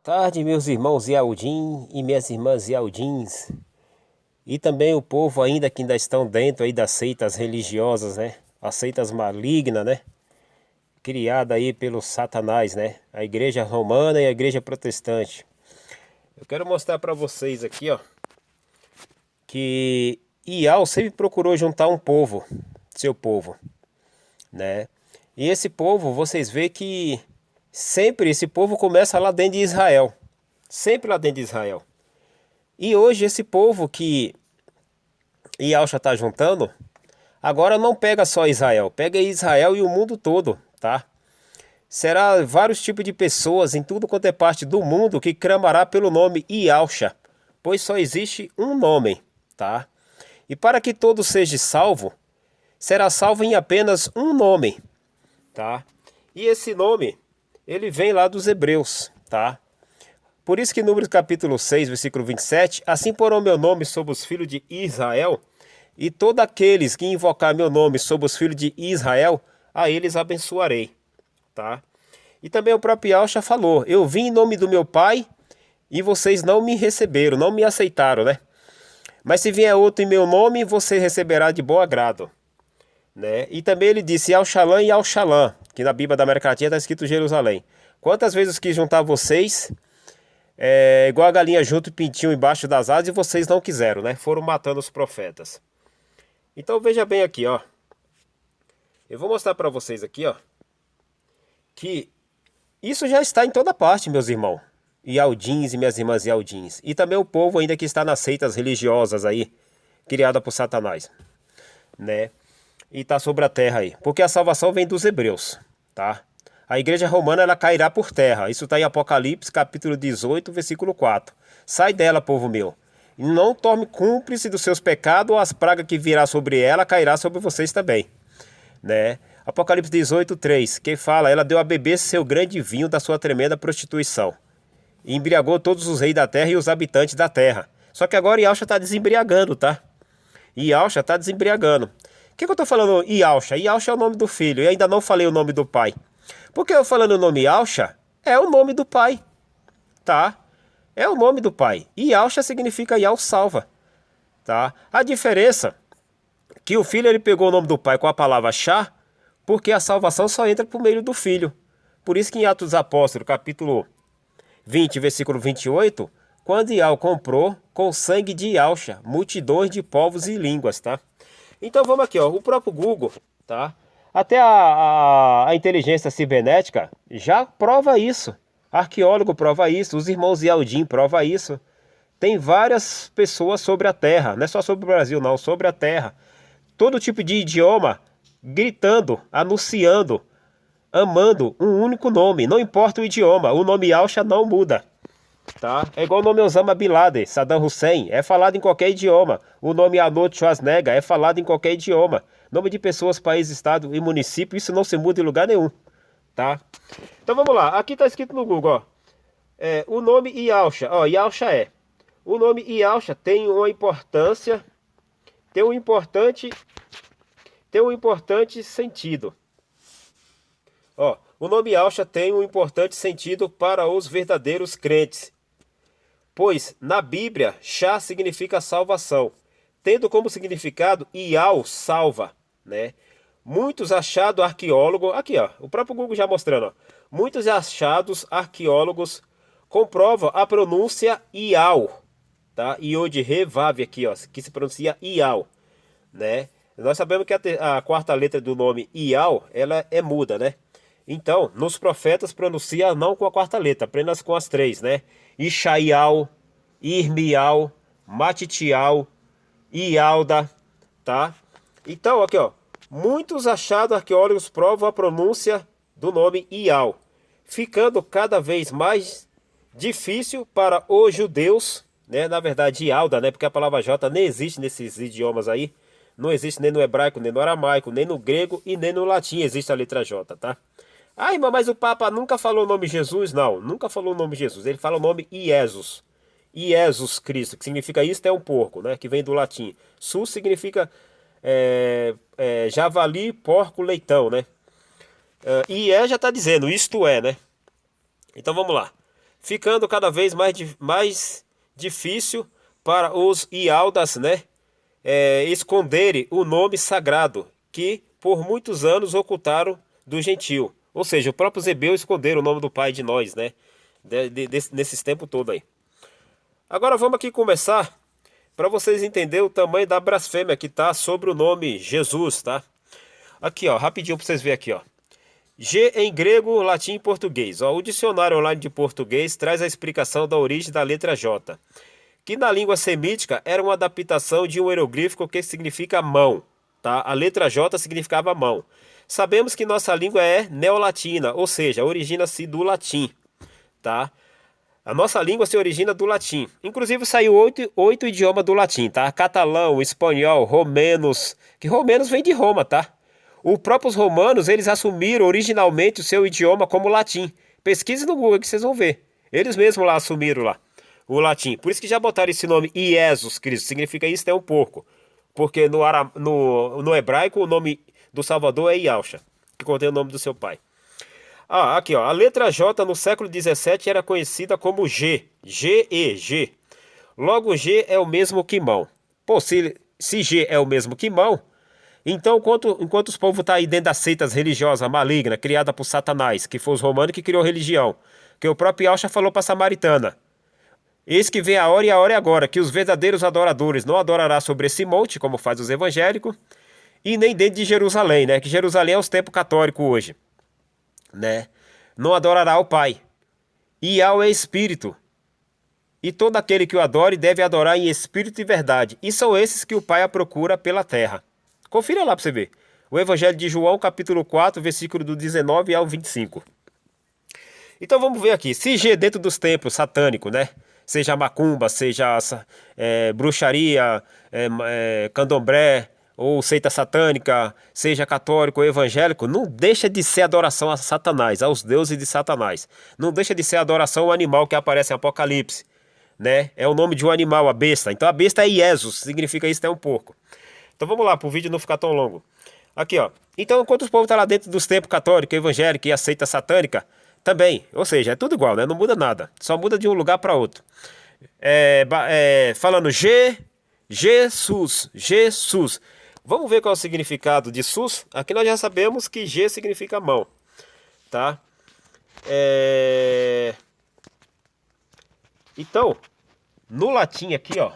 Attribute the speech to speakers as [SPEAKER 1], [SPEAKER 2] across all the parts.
[SPEAKER 1] Tarde, meus irmãos Yaldim e minhas irmãs Yaldins, e também o povo ainda estão dentro aí das seitas religiosas, né? As seitas malignas, né? Criada aí pelo Satanás, né? A igreja romana e a igreja protestante. Eu quero mostrar para vocês aqui, ó, que Ial sempre procurou juntar um povo, seu povo, né? E esse povo, vocês veem que sempre esse povo começa lá dentro de Israel. Sempre lá dentro de Israel. E hoje esse povo que Yahshua está juntando, agora não pega só Israel, pega Israel e o mundo todo, tá? Será vários tipos de pessoas em tudo quanto é parte do mundo que clamará pelo nome Yahshua, pois só existe um nome, tá? E para que todo seja salvo, será salvo em apenas um nome, tá? E esse nome, ele vem lá dos hebreus, tá? Por isso que Números capítulo 6, versículo 27, assim porão meu nome sobre os filhos de Israel, e todos aqueles que invocar meu nome sobre os filhos de Israel, a eles abençoarei, tá? E também o próprio Yahshua falou, eu vim em nome do meu Pai, e vocês não me receberam, não me aceitaram, né? Mas se vier outro em meu nome, você receberá de bom agrado, né? E também ele disse Al-Shalom e Al-Shalom, que na Bíblia da América Latina está escrito Jerusalém. Quantas vezes eu quis juntar vocês, igual a galinha junto e pintinho embaixo das asas, e vocês não quiseram, né? Foram matando os profetas. Então veja bem aqui, ó. Eu vou mostrar para vocês aqui, ó, que isso já está em toda parte, meus irmãos. Yaldins e minhas irmãs Yaldins. E também o povo ainda que está nas seitas religiosas aí, criada por Satanás, né? E está sobre a terra aí. Porque a salvação vem dos hebreus, tá? A igreja romana, ela cairá por terra. Isso está em Apocalipse, capítulo 18, versículo 4. Sai dela, povo meu. E não torne cúmplice dos seus pecados, ou as pragas que virá sobre ela, cairá sobre vocês também, né? Apocalipse 18, 3. Quem fala, ela deu a beber seu grande vinho da sua tremenda prostituição. E embriagou todos os reis da terra e os habitantes da terra. Só que agora Yahshua está desembriagando, tá? Yahshua está desembriagando. O que eu estou falando Yahshua? Yahshua é o nome do filho. E ainda não falei o nome do pai. Porque eu falando o nome Yahshua, é o nome do pai, tá? É o nome do pai. E Yahshua significa Yah salva, tá? A diferença é que o filho ele pegou o nome do pai com a palavra Shah, porque a salvação só entra por meio do filho. Por isso que em Atos dos Apóstolos, capítulo 20, versículo 28, quando Yah comprou com sangue de Yahshua multidões de povos e línguas, tá? Então vamos aqui, ó, o próprio Google, tá? Até a inteligência cibernética já prova isso. Arqueólogo prova isso, os irmãos Yaldim prova isso. Tem várias pessoas sobre a Terra, não é só sobre o Brasil não, sobre a Terra. Todo tipo de idioma gritando, anunciando, amando um único nome, não importa o idioma, o nome Yahshua não muda. Tá? É igual o nome Osama Bin Laden, Saddam Hussein, é falado em qualquer idioma. O nome Arnold Schwarzenegger é falado em qualquer idioma. Nome de pessoas, país, estado e município, isso não se muda em lugar nenhum, tá? Então vamos lá, aqui tá escrito no Google, ó. O nome Yahshua, ó, Yahshua é. O nome Yahshua tem uma importância, tem um importante sentido. Ó, o nome Yahshua tem um importante sentido para os verdadeiros crentes, pois na Bíblia, Shah significa salvação, tendo como significado Ial salva, né? Muitos achados arqueólogos, aqui ó, o próprio Google já mostrando, ó, muitos achados arqueólogos comprovam a pronúncia Ial, tá? Iod Revav aqui, ó, que se pronuncia Ial, né? Nós sabemos que a quarta letra do nome Ial, ela é muda, né? Então, nos profetas pronuncia não com a quarta letra, apenas com as três, né? Ishaial, Irmial, Matitial, Ialda, tá? Então, aqui ó, muitos achados arqueólogos provam a pronúncia do nome Ial, ficando cada vez mais difícil para os judeus, né? Na verdade, Ialda, né? Porque a palavra J nem existe nesses idiomas aí, não existe nem no hebraico, nem no aramaico, nem no grego e nem no latim existe a letra J, tá? Ah, irmão, mas o Papa nunca falou o nome Jesus? Não, nunca falou o nome Jesus. Ele fala o nome Iesus. Iesus Cristo, que significa isto é um porco, né? Que vem do latim. Sus significa javali, porco, leitão, né? E já está dizendo, isto é, né? Então vamos lá. ficando cada vez mais difícil para os ialdas, né, esconderem o nome sagrado que por muitos anos ocultaram do gentio. Ou seja, o próprio Zebeu esconderam o nome do pai de nós, né, nesses tempos todo aí. Agora vamos aqui começar para vocês entenderem o tamanho da blasfêmia que está sobre o nome Jesus, tá? Aqui, ó, rapidinho para vocês verem aqui, ó. G em grego, latim e português. Ó, o dicionário online de português traz a explicação da origem da letra J, que na língua semítica era uma adaptação de um hieroglífico que significa mão, tá? A letra J significava mão. Sabemos que nossa língua é neolatina, ou seja, origina-se do latim, tá? A nossa língua se origina do latim. Inclusive saiu oito idiomas do latim, tá? Catalão, espanhol, romenos, que romenos vem de Roma, tá? Os próprios romanos, eles assumiram originalmente o seu idioma como latim. Pesquise no Google que vocês vão ver. Eles mesmos lá assumiram lá o latim. Por isso que já botaram esse nome Iesus Cristo. Significa isso é um porco. Porque no hebraico o nome do Salvador é Yahshua, que contém o nome do seu pai. Ah, aqui ó. A letra J no século XVII era conhecida como G. G. Logo G é o mesmo que mão. Pô, se G é o mesmo que mão, então, enquanto os povos estão aí dentro das seitas religiosas malignas, criada por Satanás, que foi os romanos que criou a religião, que o próprio Yahshua falou para a Samaritana, eis que vem a hora e a hora é agora, que os verdadeiros adoradores não adorará sobre esse monte, como faz os evangélicos, e nem dentro de Jerusalém, né? Que Jerusalém é os templos católicos hoje, né? Não adorará o Pai. E Yahweh é Espírito. E todo aquele que o adore deve adorar em espírito e verdade. E são esses que o Pai a procura pela terra. Confira lá para você ver. O Evangelho de João, capítulo 4, versículo do 19 ao 25. Então vamos ver aqui. Se G dentro dos templos satânicos, né? Seja macumba, seja bruxaria, candomblé, ou seita satânica, seja católico ou evangélico, não deixa de ser adoração a Satanás, aos deuses de Satanás. Não deixa de ser adoração ao animal que aparece em Apocalipse, né? É o nome de um animal, a besta. Então a besta é Iesus, significa isso é um porco. Então vamos lá, para o vídeo não ficar tão longo. Aqui, ó. Então, enquanto os povos estão lá dentro dos templos católico, evangélico e a seita satânica, também. Ou seja, é tudo igual, né? Não muda nada. Só muda de um lugar para outro. Falando Jesus. Vamos ver qual é o significado de sus? Aqui nós já sabemos que G significa mão, tá? Então, no latim aqui, ó,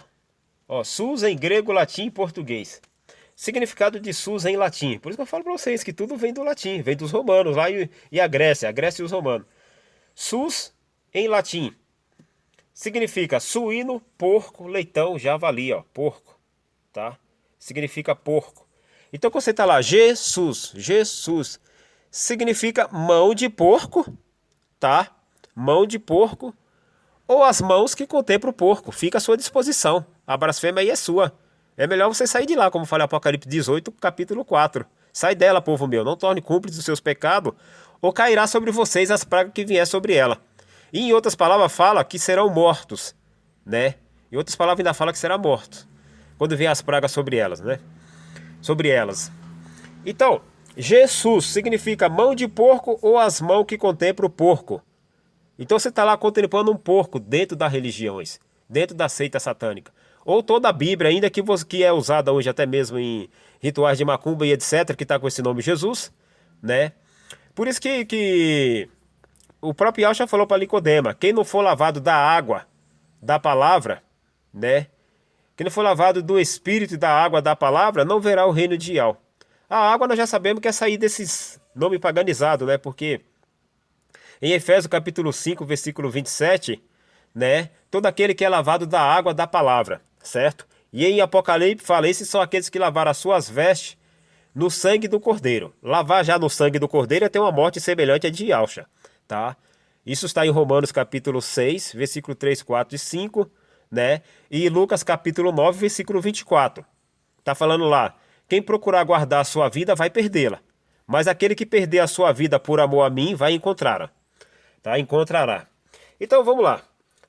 [SPEAKER 1] sus em grego, latim e português. Significado de sus em latim. Por isso que eu falo para vocês que tudo vem do latim, vem dos romanos lá e a Grécia e os romanos. Sus em latim significa suíno, porco, leitão, javali, ó, porco, tá? Significa porco. Então quando você tá lá, Jesus, significa mão de porco, tá? Mão de porco ou as mãos que contemplam o porco. Fica à sua disposição. A blasfêmia aí é sua. É melhor você sair de lá, como fala Apocalipse 18, capítulo 4. Sai dela, povo meu, não torne cúmplice dos seus pecados, ou cairá sobre vocês as pragas que vier sobre ela. E em outras palavras fala que serão mortos, né? Em outras palavras ainda fala que serão mortos, quando vier as pragas sobre elas, né? Sobre elas. Então, Jesus significa mão de porco ou as mãos que contemplam o porco. Então você está lá contemplando um porco dentro das religiões, dentro da seita satânica. Ou toda a Bíblia, ainda que é usada hoje até mesmo em rituais de macumba e etc., que está com esse nome Jesus, né? Por isso que o próprio Yahshua falou para Nicodema, quem não for lavado da água, da palavra, né? Quem não for lavado do Espírito e da água da palavra, não verá o reino de Yahweh. A água nós já sabemos que é sair desses nomes paganizados, né? Porque em Efésios capítulo 5, versículo 27, né? Todo aquele que é lavado da água da palavra, certo? E em Apocalipse fala, esses são aqueles que lavaram as suas vestes no sangue do Cordeiro. Lavar já no sangue do Cordeiro é ter uma morte semelhante à de Yahshua, tá? Isso está em Romanos capítulo 6, versículo 3, 4 e 5, né? E Lucas capítulo 9, versículo 24. Tá falando lá, quem procurar guardar a sua vida vai perdê-la, mas aquele que perder a sua vida por amor a mim vai encontrá-la, tá? Encontrará. Então vamos lá.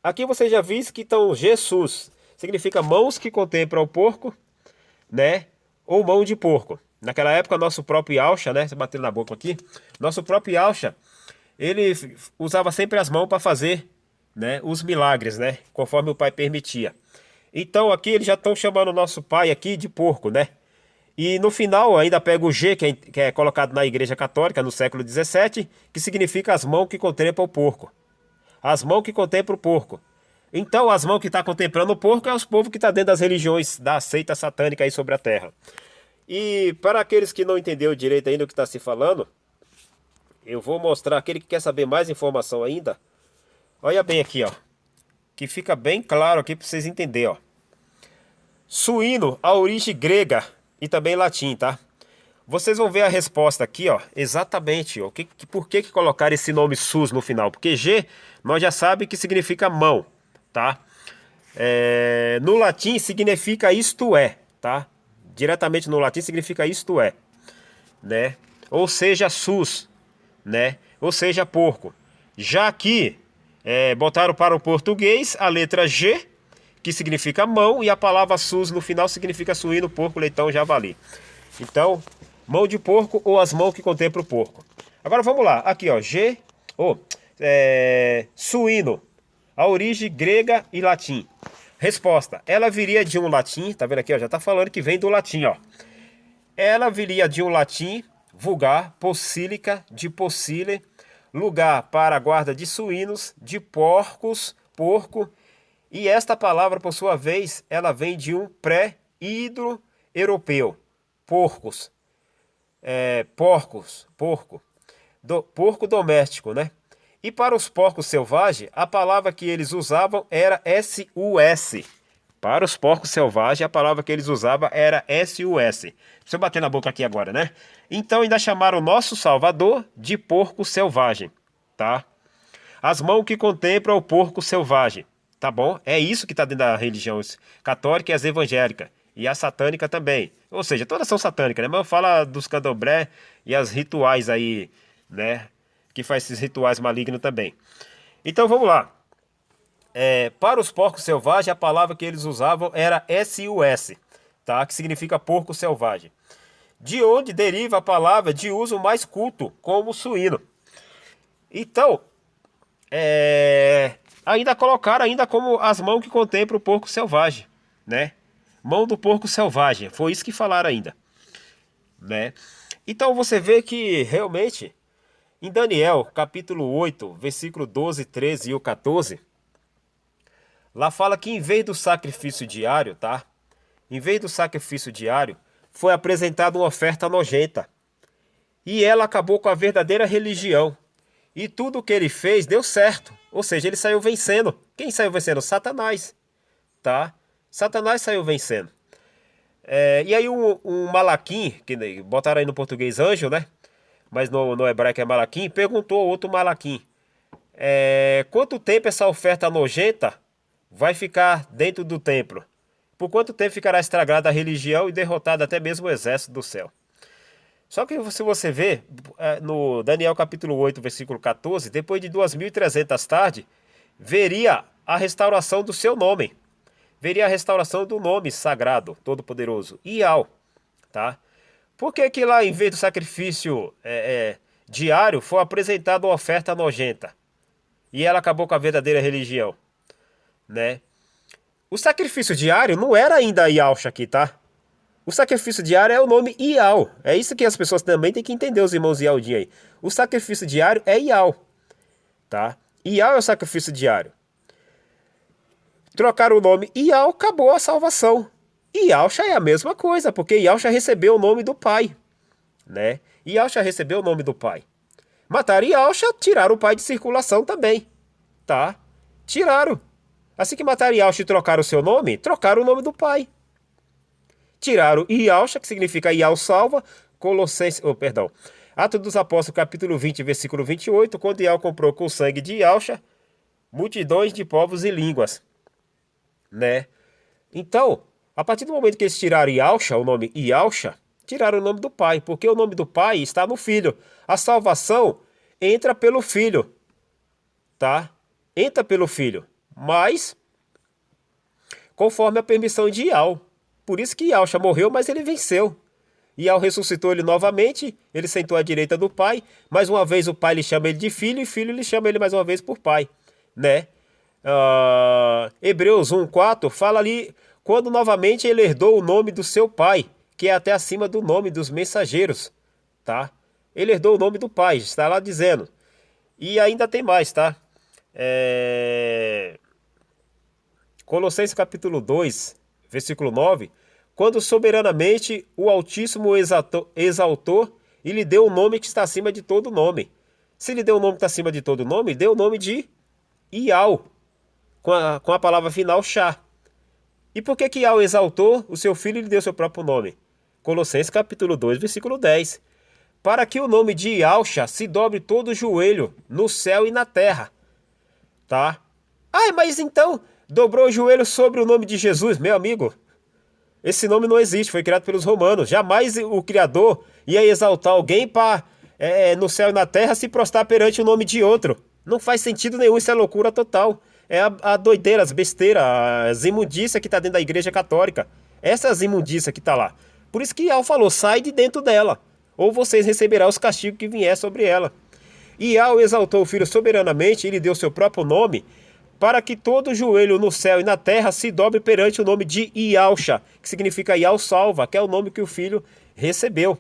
[SPEAKER 1] Aqui você já viu que então Jesus significa mãos que contemplam o porco, né? Ou mão de porco. Naquela época, nosso próprio Yahshua, né? Você batendo na boca aqui. Nosso próprio Yahshua, ele usava sempre as mãos para fazer né, os milagres, né, conforme o pai permitia. Então aqui eles já estão chamando o nosso pai aqui de porco, né? E no final ainda pega o G, que é colocado na Igreja Católica no século XVII, que significa as mãos que contemplam o porco. As mãos que contemplam o porco. Então as mãos que estão contemplando o porco é os povos que estão dentro das religiões da seita satânica aí sobre a terra. E para aqueles que não entenderam direito ainda o que está se falando, eu vou mostrar, aquele que quer saber mais informação ainda, olha bem aqui, ó, que fica bem claro aqui para vocês entenderem, ó. Suíno, a origem grega e também latim, tá? Vocês vão ver a resposta aqui, ó, exatamente, ó, por que colocaram esse nome SUS no final? Porque G, nós já sabemos que significa mão, tá? No latim significa isto é, tá? Diretamente no latim significa isto é, né? Ou seja, SUS, né? Ou seja, porco. Já aqui, botaram para o português a letra G, que significa mão, e a palavra SUS no final significa suíno, porco, leitão, javali. Então, mão de porco ou as mãos que contemplam o porco. Agora vamos lá, aqui ó, suíno, a origem grega e latim. Resposta, ela viria de um latim, tá vendo aqui ó, já tá falando que vem do latim ó. Ela viria de um latim vulgar, possílica, de possile, lugar para a guarda de suínos, de porcos, porco. E esta palavra, por sua vez, ela vem de um pré-indo-europeu, porcos, porco doméstico, né? E para os porcos selvagens, a palavra que eles usavam era SUS. Para os porcos selvagens, a palavra que eles usavam era SUS. Deixa eu bater na boca aqui agora, né? Então ainda chamaram o nosso Salvador de porco selvagem, tá? As mãos que contemplam o porco selvagem, tá bom? É isso que está dentro da religião católica e as evangélicas. E a satânica também. Ou seja, todas são satânicas, né? Mas eu falo dos candomblé e as rituais aí, né? Que faz esses rituais malignos também. Então vamos lá. Para os porcos selvagens, a palavra que eles usavam era SUS, tá? Que significa porco selvagem. De onde deriva a palavra de uso mais culto, como suíno. Então, ainda colocaram ainda como as mãos que contemplam o porco selvagem, né? Mão do porco selvagem, foi isso que falaram ainda, né? Então você vê que realmente em Daniel, capítulo 8, versículo 12, 13 e o 14, lá fala que em vez do sacrifício diário, tá? Em vez do sacrifício diário, foi apresentada uma oferta nojenta. E ela acabou com a verdadeira religião. E tudo o que ele fez deu certo. Ou seja, ele saiu vencendo. Quem saiu vencendo? Satanás, tá? Satanás saiu vencendo. E aí um Malaquim, que botaram aí no português anjo, né? Mas no hebraico é Malaquim, perguntou ao outro Malaquim. Quanto tempo essa oferta nojenta vai ficar dentro do templo? Por quanto tempo ficará estragada a religião e derrotada até mesmo o exército do céu? Só que se você vê, no Daniel capítulo 8, versículo 14, depois de 2300 tarde, veria a restauração do seu nome. Veria a restauração do nome sagrado, todo-poderoso, Ial, tá? Por que que lá, em vez do sacrifício diário, foi apresentada uma oferta nojenta? E ela acabou com a verdadeira religião, né? O sacrifício diário não era ainda Ialcha aqui, tá? O sacrifício diário é o nome Ial. É isso que as pessoas também têm que entender, os irmãos Ialdinho aí. O sacrifício diário é Ial, tá? Ial é o sacrifício diário. Trocaram o nome Ial, acabou a salvação. Ialcha é a mesma coisa, porque Ialcha recebeu o nome do pai, né? Ialcha recebeu o nome do pai. Mataram Ialcha, tiraram o pai de circulação também, tá? Tiraram. Assim que mataram Ialcha e trocaram o seu nome, trocaram o nome do pai. Tiraram Ialcha, que significa Ial salva, Atos dos Apóstolos, capítulo 20, versículo 28, quando Ial comprou com o sangue de Ialcha multidões de povos e línguas, né? Então, a partir do momento que eles tiraram Ialcha, o nome Ialcha, tiraram o nome do pai, porque o nome do pai está no filho. A salvação entra pelo filho, tá? Entra pelo filho, mas conforme a permissão de Ial. Por isso que Ialcha morreu, mas ele venceu. Ial ressuscitou ele novamente, ele sentou à direita do pai, mais uma vez o pai lhe chama ele de filho, e filho lhe chama ele mais uma vez por pai, né? Hebreus 1:4 fala ali quando novamente ele herdou o nome do seu pai, que é até acima do nome dos mensageiros, tá? Ele herdou o nome do pai, está lá dizendo. E ainda tem mais, tá? Colossenses capítulo 2, versículo 9, quando soberanamente o Altíssimo exaltou e lhe deu o nome que está acima de todo nome. Se lhe deu o nome que está acima de todo nome, deu o nome de Ial, com a palavra final Shá. E por que Ial exaltou o seu filho e lhe deu seu próprio nome? Colossenses capítulo 2, versículo 10. Para que o nome de Ialcha se dobre todo o joelho no céu e na terra. Tá? Ai, mas então dobrou o joelho sobre o nome de Jesus, meu amigo. Esse nome não existe, foi criado pelos romanos. Jamais o Criador ia exaltar alguém para no céu e na terra se prostrar perante o nome de outro. Não faz sentido nenhum, isso é loucura total. É a doideira, as besteiras, as imundícias que está dentro da igreja católica. Essas imundícias que está lá. Por isso que Ial falou, sai de dentro dela, ou vocês receberão os castigos que vier sobre ela. Ial exaltou o filho soberanamente e lhe deu seu próprio nome, para que todo joelho no céu e na terra se dobre perante o nome de Ialcha, que significa Ial salva, que é o nome que o filho recebeu.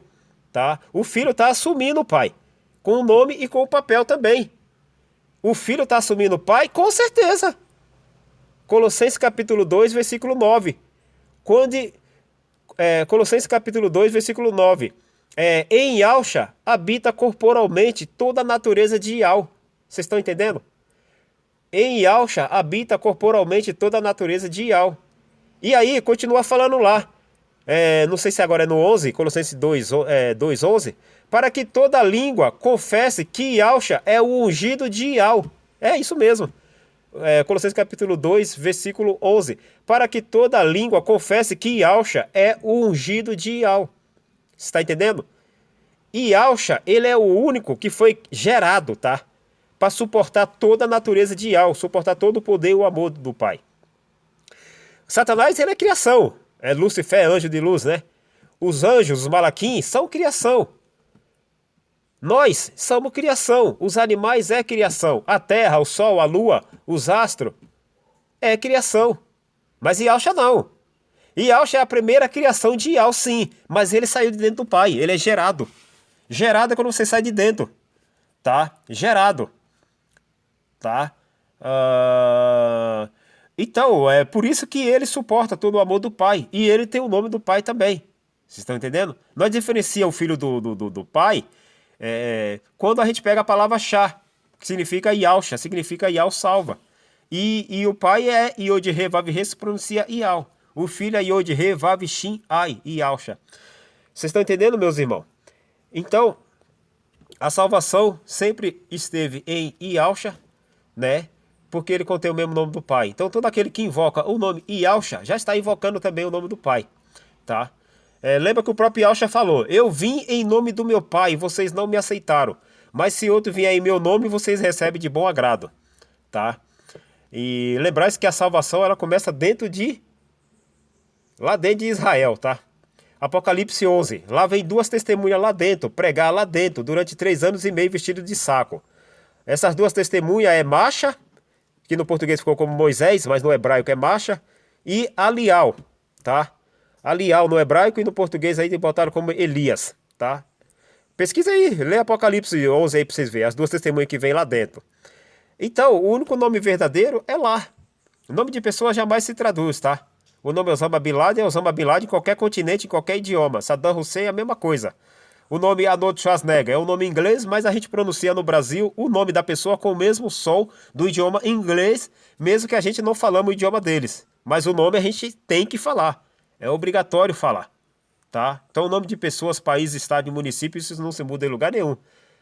[SPEAKER 1] Tá? O filho está assumindo o pai, com o nome e com o papel também. O filho está assumindo o pai? Com certeza. Colossenses capítulo 2, versículo 9. Colossenses capítulo 2, versículo 9. Em Ialcha habita corporalmente toda a natureza de Ial. Vocês estão entendendo? Em Ialcha habita corporalmente toda a natureza de Ial. E aí, continua falando lá. Não sei se agora é no 11, Colossenses 2:11. Para que toda língua confesse que Ialcha é o ungido de Ial. É isso mesmo. Colossenses capítulo 2, versículo 11. Para que toda língua confesse que Ialcha é o ungido de Ial. Você está entendendo? Ialcha, ele é o único que foi gerado, tá? Para suportar toda a natureza de Ial, suportar todo o poder e o amor do Pai. Satanás, ele é criação. Lúcifer, anjo de luz, né? Os anjos, os malaquim, são criação. Nós somos criação. Os animais é criação. A terra, o sol, a lua, os astros é criação. Mas Ialcha não. Ialcha é a primeira criação de Ial, sim. Mas ele saiu de dentro do Pai. Ele é gerado. Gerado é quando você sai de dentro. Tá? Gerado. Tá? Então, é por isso que ele suporta todo o amor do pai. E ele tem o nome do pai também. Vocês estão entendendo? Nós diferencia o filho do pai quando a gente pega a palavra Shá, que significa Ialcha, significa Ial salva. E o pai é Iod-Re, Vav-Re, se pronuncia Ial. O filho é Iod-Re, Vav-Shin, Ai, Ialcha. Vocês estão entendendo, meus irmãos? Então, a salvação sempre esteve em Ialcha, né? Porque ele contém o mesmo nome do pai. Então, todo aquele que invoca o nome Ialcha já está invocando também o nome do pai, tá? Lembra que o próprio Ialcha falou: eu vim em nome do meu pai e vocês não me aceitaram. Mas se outro vier em meu nome, vocês recebem de bom agrado, tá? E lembrar que a salvação ela começa lá dentro de Israel, tá? Apocalipse 11. Lá vem duas testemunhas lá dentro, pregar lá dentro, durante 3 anos e meio vestido de saco. Essas duas testemunhas é Macha, que no português ficou como Moisés, mas no hebraico é Macha, e Alial, tá? Alial no hebraico e no português aí botaram como Elias, tá? Pesquisa aí, lê Apocalipse 11 aí pra vocês verem, as duas testemunhas que vem lá dentro. Então, o único nome verdadeiro é lá. O nome de pessoa jamais se traduz, tá? O nome Osama Bin Laden é Osama Bin Laden em qualquer continente, em qualquer idioma. Saddam Hussein é a mesma coisa. O nome Arnold Schwarzenegger é um nome inglês, mas a gente pronuncia no Brasil o nome da pessoa com o mesmo som do idioma inglês, mesmo que a gente não falamos o idioma deles. Mas o nome a gente tem que falar. É obrigatório falar, tá? Então o nome de pessoas, países, estado e município, isso não se muda em lugar nenhum.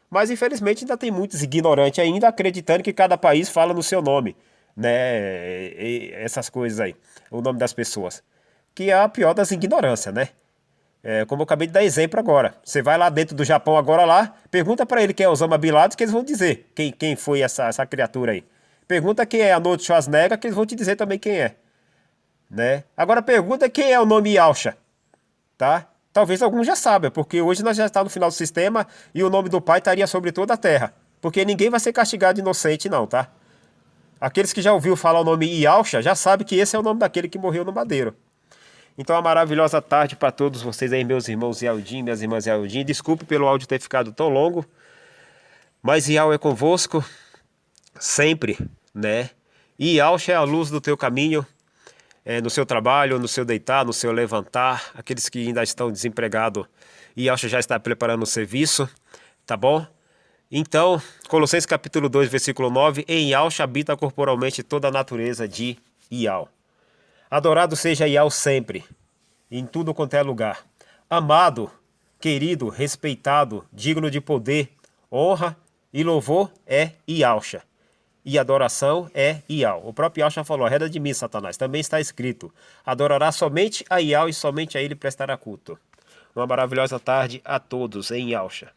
[SPEAKER 1] Mas infelizmente ainda tem muitos ignorantes ainda acreditando que cada país fala no seu nome, né? Essas coisas aí, o nome das pessoas. Que é a pior das ignorâncias, né? Como eu acabei de dar exemplo agora. Você vai lá dentro do Japão agora lá, pergunta para ele quem é Osama Bin Laden, que eles vão dizer quem foi essa criatura aí. Pergunta quem é Arnold Schwarzenegger, que eles vão te dizer também quem é. Né? Agora pergunta quem é o nome Ialcha, tá? Talvez alguns já saibam, porque hoje nós já estamos no final do sistema e o nome do pai estaria sobre toda a terra. Porque ninguém vai ser castigado inocente não, tá? Aqueles que já ouviram falar o nome Ialcha já sabem que esse é o nome daquele que morreu no madeiro. Então, uma maravilhosa tarde para todos vocês aí, meus irmãos Yaldin, minhas irmãs Yaldin. Desculpe pelo áudio ter ficado tão longo, mas Ial é convosco sempre, né? E Ialcha é a luz do teu caminho, no seu trabalho, no seu deitar, no seu levantar. Aqueles que ainda estão desempregados, Ialcha já está preparando o serviço, tá bom? Então, Colossenses capítulo 2, versículo 9, em Ialcha habita corporalmente toda a natureza de Ial. Adorado seja Ial sempre, em tudo quanto é lugar. Amado, querido, respeitado, digno de poder, honra e louvor é Ialcha. E adoração é Ial. O próprio Ialcha falou, arreda de mim, Satanás. Também está escrito, adorará somente a Ial e somente a ele prestará culto. Uma maravilhosa tarde a todos em Ialcha.